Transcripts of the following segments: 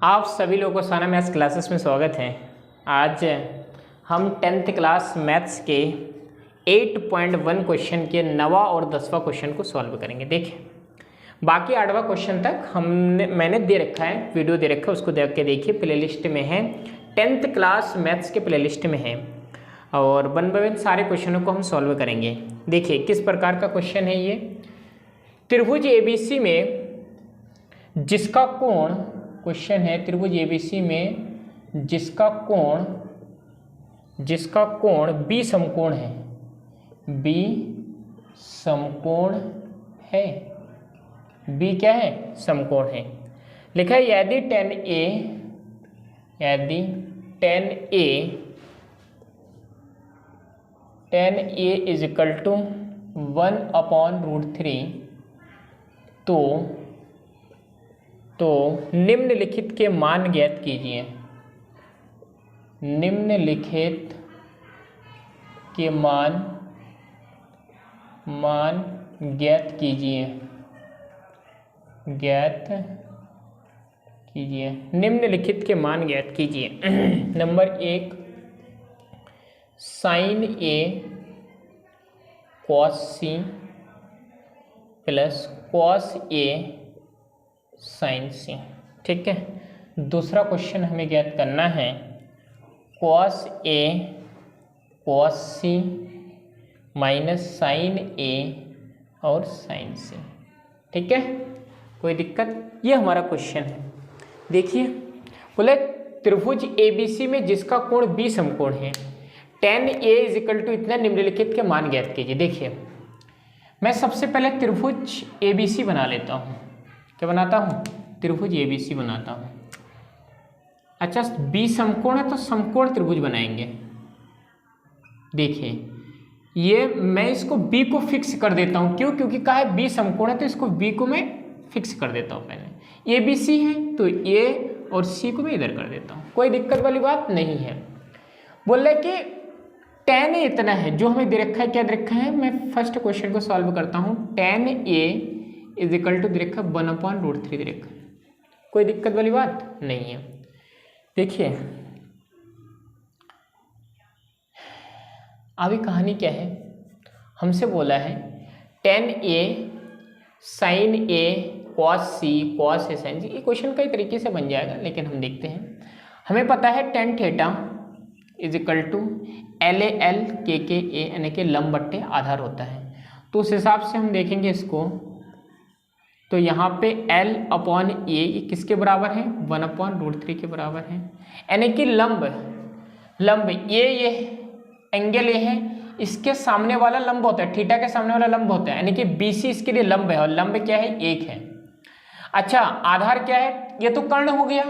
आप सभी लोगों को साना मैथ्स क्लासेस में स्वागत है। आज हम 10th क्लास मैथ्स के 8.1 क्वेश्चन के 9वां और 10वां क्वेश्चन को सॉल्व करेंगे। देखिए, बाकी 8वां क्वेश्चन तक मैंने दे रखा है, वीडियो दे रखा है, उसको देख के देखिए। प्लेलिस्ट में है, 10th क्लास मैथ्स के प्लेलिस्ट में है और वन बाय वन सारे क्वेश्चनों को हम सॉल्व करेंगे। देखिए किस प्रकार का क्वेश्चन है ये। त्रिभुज ABC में जिसका कोण, क्वेश्चन है त्रिभुज ABC में जिसका कोण B समकोण है, B समकोण है, B क्या है? समकोण है। लिखा है यदि 10A इज इक्वल टू 1/√3 तो निम्नलिखित के मान ज्ञात कीजिए। निम्नलिखित के मान ज्ञात कीजिए। निम्नलिखित के मान ज्ञात कीजिए। Number 1, sin A cos C plus cos A sin C। ठीक है। दूसरा क्वेश्चन हमें ज्ञात करना है cos A cos C minus sin A और sin C। ठीक है, कोई दिक्कत? ये हमारा क्वेश्चन है। देखिए, बोले त्रिभुज ABC में जिसका कोण B समकोण है, 10A इज इक्वल टू इतना निम्नलिखित के मान ज्ञात कीजिए। देखिए, मैं सबसे पहले त्रिभुज ABC बना लेता हूँ। क्या बनाता हूँ? त्रिभुज ABC बनाता हूँ। अच्छा, B समकोण है तो समकोण त्रिभुज बनाएंगे। देखिए, ये मैं इसको B को फिक्स कर देता हूँ। क्यों? क्योंकि कहा है B समकोण है तो इसको B को मैं फिक्स कर देता हूँ। पहले ABC है तो A और C को मैं इधर कर देता हूँ। कोई दिक्कत वाली बात नहीं है। बोल रहे कि 10A इतना है जो हमें दे रखा है। क्या दे रखा है? मैं फर्स्ट क्वेश्चन को सॉल्व करता हूँ। 10A इज इक्वल टू दे रखा 1/√3 दे रखा। कोई दिक्कत वाली बात नहीं है। देखिए, अभी कहानी क्या है, हमसे बोला है 10A sin A cos C cos A sin C। ये क्वेश्चन कई तरीके से बन जाएगा, लेकिन हम देखते हैं। हमें पता है tan theta is equal to LAL KKA यानी कि लंब बट्टे आधार होता है। तो उस हिसाब से हम देखेंगे इसको, तो यहाँ पे L/A ये किसके बराबर है? 1/√3 के बराबर है। यानी कि लंब ये एंगल ये है, इसके सामने वाला लंब होता है, थीटा के सामने वाला लंब होता है, यानी कि BC इसके लिए लंब है और लंब क्या है? 1 है। अच्छा, आधार क्या है? ये तो कर्ण हो गया,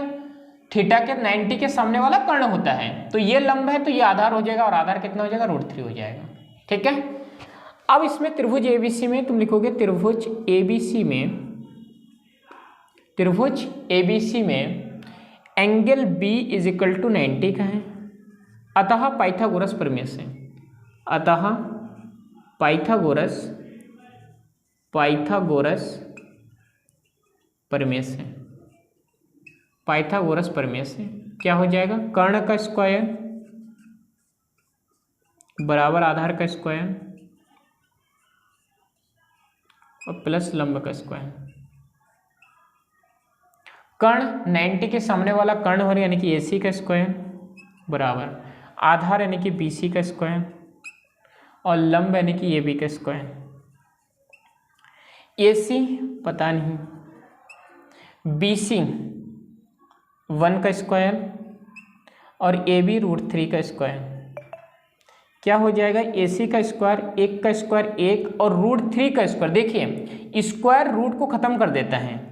थीटा के 90 के सामने वाला कर्ण होता है, तो ये लंब है तो ये आधार हो जाएगा और आधार कितना हो जाएगा? √3 हो जाएगा। ठीक है। अब इसमें त्रिभुज ABC में तुम लिखोगे त्रिभुज ABC में angle B is equal to 90 का है। अतः पाइथागोरस प्रमेय से पाइथागोरस प्रमेय से क्या हो जाएगा? कर्ण का स्क्वायर बराबर आधार का स्क्वायर और प्लस लंब का स्क्वायर। कर्ण 90 के सामने वाला कर्ण हो रहा है, यानी कि AC का स्क्वायर बराबर आधार यानी कि BC का स्क्वायर और लंब यानी कि AB का स्क्वायर। AC पता नहीं, BC 1 का स्क्वायर और AB √3 का स्क्वायर। क्या हो जाएगा? AC का स्क्वायर 1 का स्क्वायर 1 और √3 का स्क्वायर। देखिए, स्क्वायर रूट को खत्म कर देता है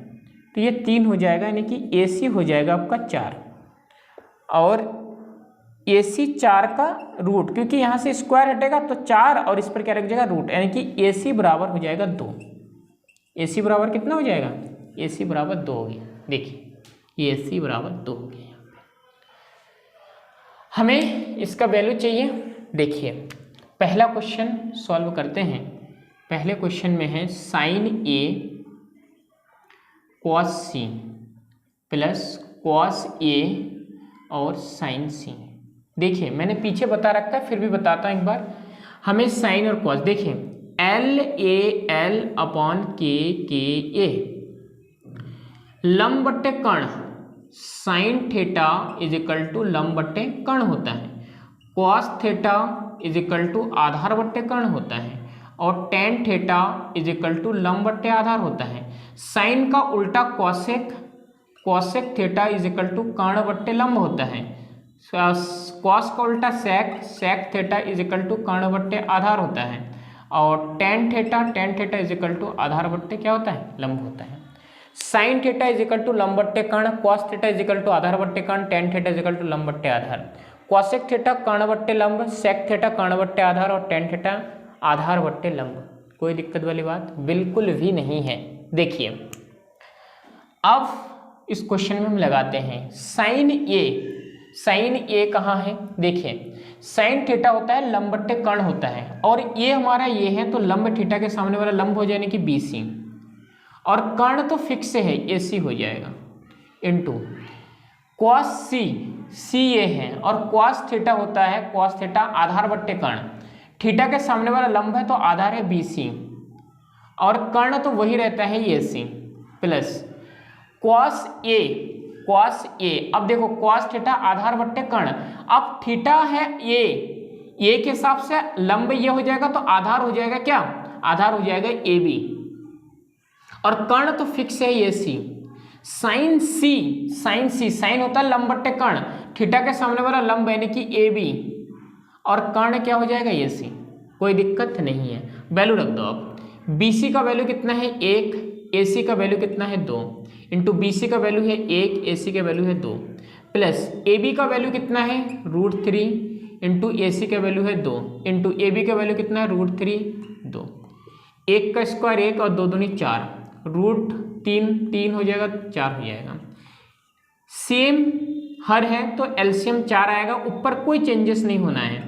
तो ये 3 हो जाएगा, यानी कि AC हो जाएगा आपका 4 और AC 4 का रूट, क्योंकि यहाँ से स्क्वायर हटेगा तो 4 और इस पर क्या रख जाएगा? रूट, यानी कि AC बराबर हो जाएगा 2। AC बराबर कितना हो जाएगा? AC बराबर 2 हो गया। देखिए, AC बराबर 2 हो गया। हमें इसका वैल्यू चाहिए। देखिए, पहला क्वेश्चन सॉल्व करते हैं। पहले क्वेश्चन में है sin A cos C plus cos A और साइन सी। देखिए मैंने पीछे बता रखा है, फिर भी बताता हूँ एक बार। हमें साइन और कॉस, देखिए एल ए एल अपॉन के ए, लंब बट्टे कर्ण, sine theta is equal to लंब बट्टे कर्ण होता है, cos theta is equal to आधार बट्टे कर्ण होता है, और tan theta is equal to लंब बट्टे आधार होता है। साइन का उल्टा cosec, cosec theta is equal to कर्ण बट्टे लंब होता है। कॉस का उल्टा sec, sec theta is equal to कर्ण बट्टे आधार होता है, और tan theta is equal to आधार बट्टे क्या होता है, लंब होता है। Sine theta is equal to लंब बट्टे कर्ण, cos theta is equal to आधार बट्टे कर्ण, tan theta is equal to लंब बट्टे आधार, कॉसेक थीटा कर्ण बट्टे लंब, सेक थीटा कर्ण बट्टे आधार, और टेन थीटा आधार बट्टे लंब। कोई दिक्कत वाली बात बिल्कुल भी नहीं है। देखिए अब इस क्वेश्चन में हम लगाते हैं साइन ए। साइन ए कहाँ है, देखिए साइन थीटा होता है लंब बट्टे कर्ण होता है, और ये हमारा ये है, तो लंब थीटा के सामने वाला लंब हो जाने की बी सी, और कर्ण तो फिक्स है ए सी हो जाएगा, इनटू कॉस सी, सी ये है, और कॉस थीटा होता है, कॉस थीटा आधार बट्टे कर्ण, थीटा के सामने वाला लंब है तो आधार है बी सी, और कर्ण तो वही रहता है ए सी, plus cos A, cos A. अब देखो कॉस थीटा आधार बट्टे कर्ण, अब थीटा है ए के हिसाब से लंब ये हो जाएगा, तो आधार हो जाएगा क्या, आधार हो जाएगा ए बी, और कर्ण तो फिक्स है ए सी। साइन सी, साइन सी, साइन होता है लंब बट्टे कर्ण, थीटा के सामने वाला लंब यानी कि ए बी, और कर्ण क्या हो जाएगा ए सी। कोई दिक्कत नहीं है, वैल्यू रख दो। अब बी सी का वैल्यू कितना है 1, ए सी का वैल्यू कितना है 2, इंटू बी सी का वैल्यू है 1, ए सी का वैल्यू है 2, प्लस ए बी का वैल्यू कितना है √3, इंटू ए सी का वैल्यू है 2, इंटू ए बी का वैल्यू कितना है √3 2, 1 का स्क्वायर 1 और 2 दूनी 4, √3 हो जाएगा, 4 हो जाएगा। सेम हर है तो एलसीएम 4 आएगा, ऊपर कोई चेंजेस नहीं होना है।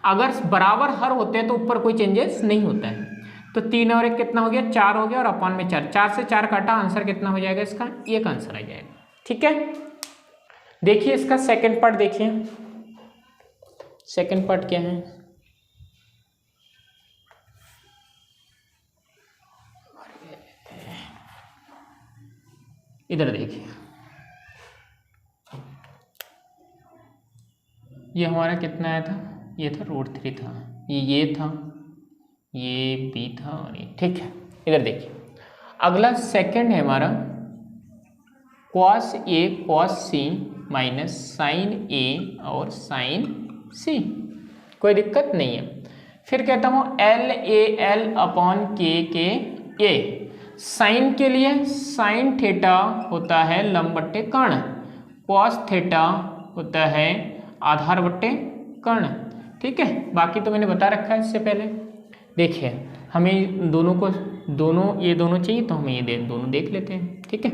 अगर बराबर हर होते हैं तो ऊपर कोई चेंजेस नहीं होता है। तो 3 और 1 कितना हो गया, 4 हो गया, और अपॉन में 4, 4 से 4 काटा, आंसर कितना हो जाएगा इसका, एक आंसर आ जाएगा। ठीक है, देखिए इसका सेकंड पार्ट देखिए, सेकंड पार्ट क्या है। इधर देखिए, ये हमारा कितना आया था, ये था √3 था, ये था, ये बी था, और ये, ठीक है। इधर देखिए अगला सेकंड है हमारा cos a cos c minus sine A और साइन सी, कोई दिक्कत नहीं है। फिर कहता हूँ एल ए एल अपॉन के ए। साइन के लिए साइन थीटा होता है लंब बट्टे कर्ण, कॉस थीटा होता है आधार बट्टे कर्ण। ठीक है, बाकी तो मैंने बता रखा है इससे पहले। देखिए हमें दोनों को, ये दोनों चाहिए तो हमें ये दोनों देख लेते हैं। ठीक है,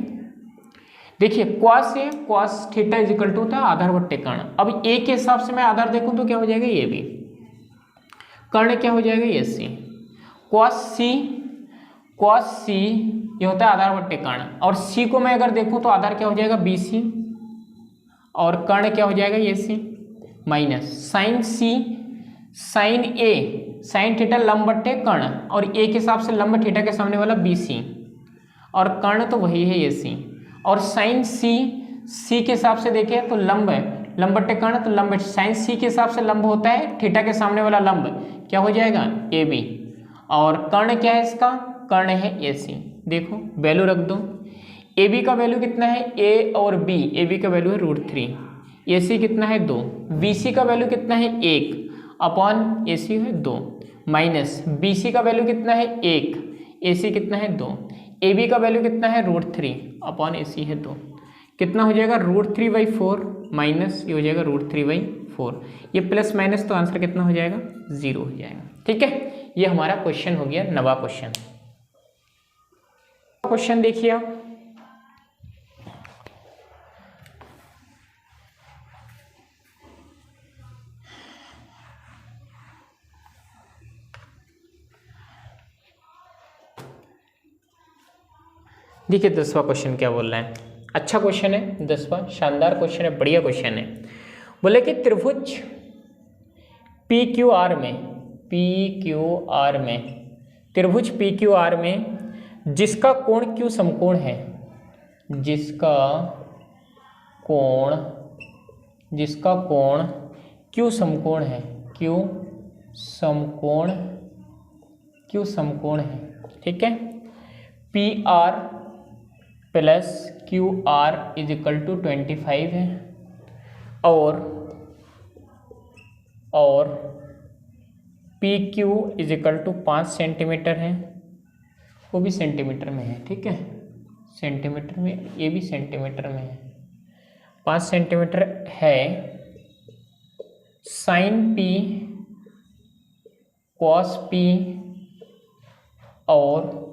देखिए cos theta is equal to होता है आधार बट्टे कर्ण। अब ए के हिसाब से मैं आधार देखूं तो क्या हो जाएगा, ये भी, कर्ण क्या हो जाएगा, ये सी। कॉस सी ये होता है आधार बट्टे कर्ण, और सी को मैं अगर देखूं तो आधार क्या हो जाएगा, बी सी, और कर्ण क्या हो जाएगा, ये सी, माइनस साइन सी, साइन ए, साइन थीटा लंब बट्टे कर्ण, और ए के हिसाब से लंब थीटा के सामने वाला बी सी, और कर्ण तो वही है ये सी, और साइन सी के हिसाब से देखें तो लंब है, लंब बट्टे कर्ण, तो लंब साइन सी के हिसाब से लंब होता है थीटा के सामने वाला लंब, क्या हो जाएगा, ए बी, और कर्ण क्या है इसका, कर्ण है ए सी। देखो वैल्यू रख दो, ए बी का वैल्यू कितना है, ए और बी, ए बी का वैल्यू है √3, ए सी कितना है 2, बी सी का वैल्यू कितना है 1 अपॉन ए सी है 2, माइनस बी सी का वैल्यू कितना है 1, ए सी कितना है 2, ए बी का वैल्यू कितना है √3 अपॉन ए सी है 2, कितना हो जाएगा √3/4, माइनस ये हो जाएगा √3/4, ये प्लस माइनस तो आंसर कितना हो जाएगा, 0 हो जाएगा। ठीक है, ये हमारा क्वेश्चन हो गया, नवा क्वेश्चन। क्वेश्चन देखिए आप, देखिए 10वां क्वेश्चन क्या बोल रहा है। अच्छा क्वेश्चन है 10वां, शानदार क्वेश्चन है, बढ़िया क्वेश्चन है। बोले कि त्रिभुज पी क्यू आर में त्रिभुज पी क्यू आर में जिसका कोण क्यू समकोण है, जिसका कोण क्यू समकोण है, क्यू समकोण है, ठीक है। P R plus Q R is equal to 25 है और P Q is equal to 5 centimetre है, वो भी सेंटीमीटर में है, ठीक है, सेंटीमीटर में, ये भी सेंटीमीटर में है, 5 सेंटीमीटर है। साइन पी कॉस पी और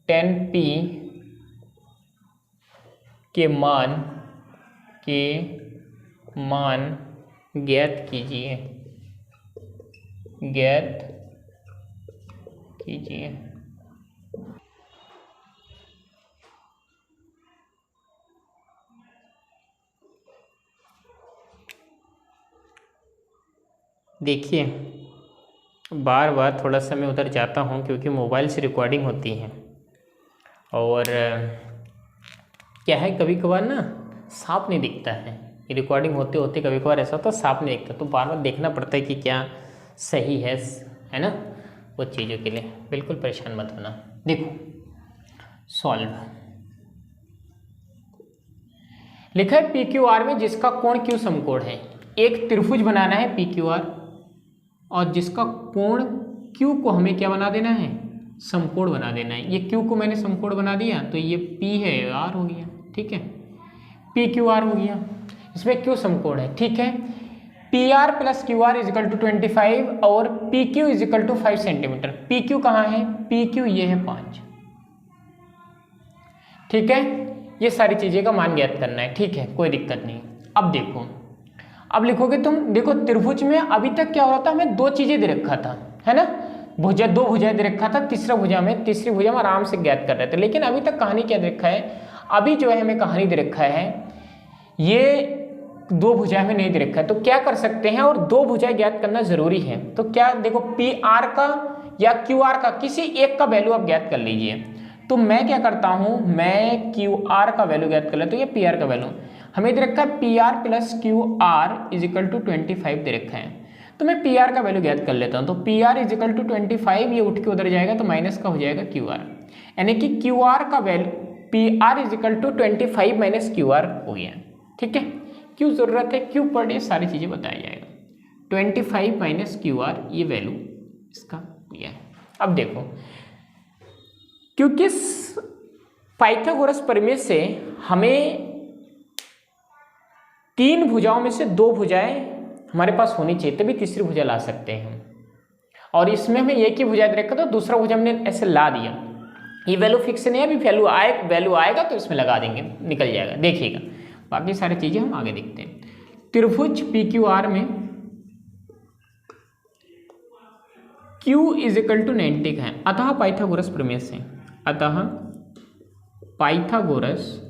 टेन पी के मान ज्ञात कीजिए। देखिए बार बार थोड़ा सा मैं उधर जाता हूँ क्योंकि मोबाइल से रिकॉर्डिंग होती है और क्या है कभी कभार ना साफ नहीं दिखता है, रिकॉर्डिंग होते होते कभी कभार ऐसा होता है साफ नहीं दिखता, तो बार बार देखना पड़ता है कि क्या सही है ना, वो चीज़ों के लिए बिल्कुल परेशान मत होना। देखो सॉल्व लिखा है पी क्यू आर में जिसका कोण क्यू समकोण है। एक त्रिभुज बनाना है पी क्यू आर और जिसका कोण Q को हमें क्या बना देना है, समकोण बना देना है। ये Q को मैंने समकोण बना दिया तो ये P है, R हो गया, ठीक है, PQR हो गया, इसमें Q समकोण है, ठीक है। PR plus QR is equal to 25 और PQ is equal to 5 centimetre. PQ कहाँ है, PQ ये है 5, ठीक है। ये सारी चीज़ें का मान ज्ञात करना है, ठीक है, कोई दिक्कत नहीं। अब देखो, अब लिखोगे तुम, देखो त्रिभुज में अभी तक क्या हो रहा था, हमें दो चीजें दे रखा था, है ना, भुजा, दो भुजाएं दे रखा था, तीसरी भुजा में आराम से ज्ञात कर रहे थे। लेकिन अभी तक कहानी क्या दे रखा है, अभी जो है हमें कहानी दे रखा है ये दो भुजाएं में नहीं दे रखा है, तो क्या कर सकते हैं, और दो भुजाएं ज्ञात करना जरूरी है। तो क्या देखो पी आर का या क्यू आर का किसी एक का वैल्यू आप ज्ञात कर लीजिए। तो मैं क्या करता हूं, मैं क्यू आर का वैल्यू ज्ञात कर लेता हूं, ये पी आर का वैल्यू हमें दे रखा है, P R plus Q R is equal to 25 दे रखा है। तो मैं पी आर का वैल्यू ज्ञात कर लेता हूं, तो P R is equal to 25, ये उठ के उधर जाएगा तो माइनस का हो जाएगा क्यू आर, यानी कि क्यू आर का value P R is equal to 25 minus Q R हो गया, ठीक है। क्यों जरूरत है, क्यों पढ़ रहे, सारी चीजें बताया जाएगा। 25 माइनस क्यू आर ये वैल्यू इसका दिया है। अब देखो, क्योंकि पाइथागोरस प्रमेय से हमें तीन भुजाओं में से दो भुजाएं हमारे पास होनी चाहिए, तभी तीसरी भुजा ला सकते हैं हम। और इसमें हमें एक ही भुजा दे रखा था, दूसरा भुजा हमने ऐसे ला दिया। ये वैल्यू फिक्स नहीं है, अभी वैल्यू आएगा तो इसमें लगा देंगे, निकल जाएगा, देखिएगा। बाकी सारी चीजें हम आगे देखते हैं। त्रिभुज पी क्यू आर में Q इज इक्वल टू 90 है, अतः पाइथागोरस प्रमेय से, अतः पाइथागोरस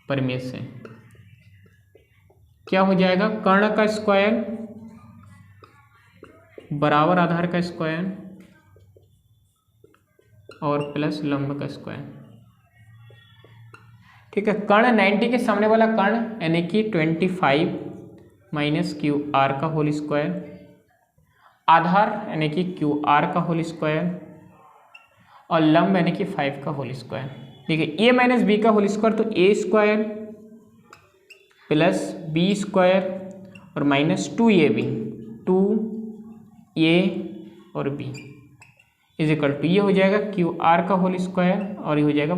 प्रमेय से क्या हो जाएगा, कर्ण का स्क्वायर बराबर आधार का स्क्वायर और प्लस लंब का स्क्वायर, ठीक है। कर्ण 90 के सामने वाला कर्ण यानी कि 25 माइनस क्यू आर का होल स्क्वायर, आधार यानी कि क्यू आर का होल स्क्वायर और लंब यानी कि 5 का होल स्क्वायर। देखिए ए माइनस बी का होल स्क्वायर, तो ए स्क्वायर प्लस बी स्क्वायर और माइनस 2ab, 2a और b इज इक्वल टू, ये हो जाएगा क्यू आर का होल स्क्वायर और ये हो जाएगा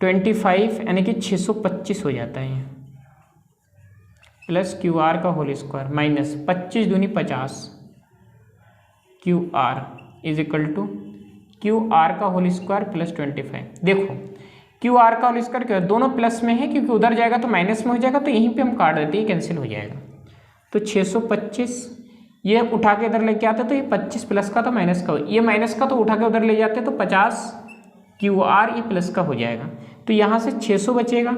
25 यानी कि 625 हो जाता है, प्लस क्यू आर का होल स्क्वायर माइनस 25 दूनी 50 Q R is equal to Q R का होल स्क्वायर प्लस 25। देखो क्यू आर का होल स्क्वायर क्या, दोनों प्लस में है क्योंकि उधर जाएगा तो माइनस में हो जाएगा, तो यहीं पे हम काट देते हैं, कैंसिल हो जाएगा। तो 625 ये उठा के इधर लेके आते तो ये 25 प्लस का तो माइनस का, ये माइनस का तो उठा के उधर ले जाते तो 50 QR ये प्लस का हो जाएगा। तो यहाँ से 600 बचेगा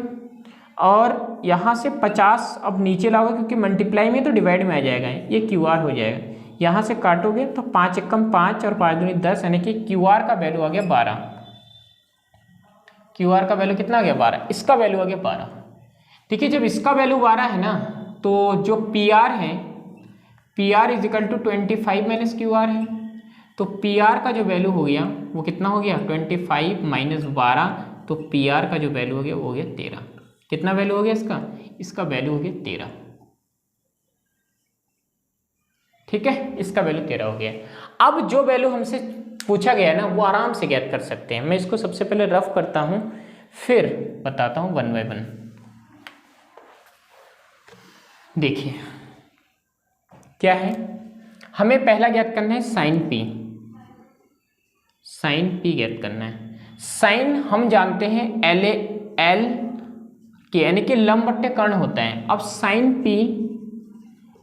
और यहाँ से 50 अब नीचे लाओगे क्योंकि मल्टीप्लाई में तो डिवाइड में आ जाएगा, ये QR हो जाएगा। यहाँ से काटोगे तो 5 एकम 5 और 5 दूनी 10, यानी कि QR का वैल्यू आ गया 12। QR का वैल्यू कितना आ गया 12, इसका वैल्यू आ गया 12। ठीक है, जब इसका वैल्यू 12 है ना तो जो PR है, PR is equal to 25 minus QR है, तो PR का जो वैल्यू हो गया वो कितना हो गया 25 माइनस 12, तो PR का जो वैल्यू हो गया वो हो गया 13। कितना वैल्यू हो गया इसका, इसका वैल्यू हो गया 13। ठीक है, इसका वैल्यू 13 हो गया। अब जो वैल्यू हमसे पूछा गया है ना वो आराम से ज्ञात कर सकते हैं। मैं इसको सबसे पहले रफ करता हूं फिर बताता हूं 1 बाय 1। देखिए क्या है, हमें पहला ज्ञात करना है साइन P। साइन P ज्ञात करना है। साइन हम जानते हैं L के यानी कि लंब बट्टे कर्ण होता है। अब sine P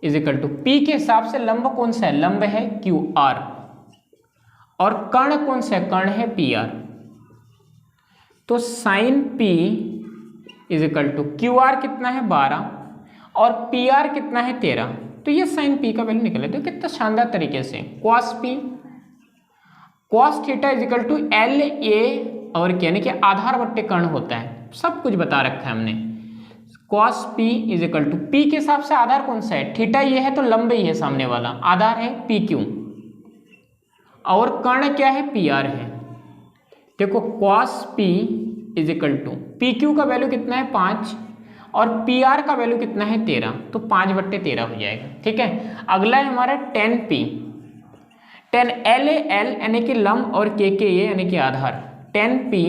is equal to P के हिसाब से लंब कौन सा है, लंब है QR और कर्ण कौन सा है, कर्ण है PR। तो sine P is equal to QR कितना है 12 और PR कितना है 13। तो ये साइन P का वैल्यू निकले। तो कितना शानदार तरीके से cos P cos theta is equal to LA और क्या, यानी कि आधार बट्टे कर्ण होता है। सब कुछ बता रखा है हमने। cos P is equal to P के हिसाब से आधार कौन सा है, थीटा ये है तो लंब ही है सामने वाला, आधार है PQ और कर्ण क्या है PR है। देखो cos P is equal to PQ का वैल्यू कितना है 5 और PR का वैल्यू कितना है 13, तो 5/13 हो जाएगा। ठीक है, अगला है हमारा tan P, tan LAL यानी कि लंब और KK यानी कि आधार। tan P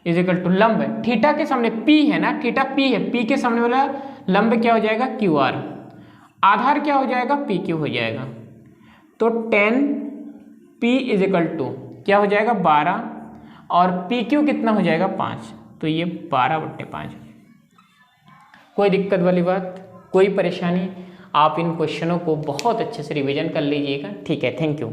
is equal to लंब है, थीटा के सामने P है ना, थीटा P है, P के सामने वाला लंब क्या हो जाएगा QR, आधार क्या हो जाएगा PQ हो जाएगा। तो tan P is equal to क्या हो जाएगा 12 और PQ कितना हो जाएगा 5, तो ये 12/5। कोई दिक्कत वाली बात, कोई परेशानी, आप इन क्वेश्चनों को बहुत अच्छे से रिवीजन कर लीजिएगा। ठीक है, थैंक यू।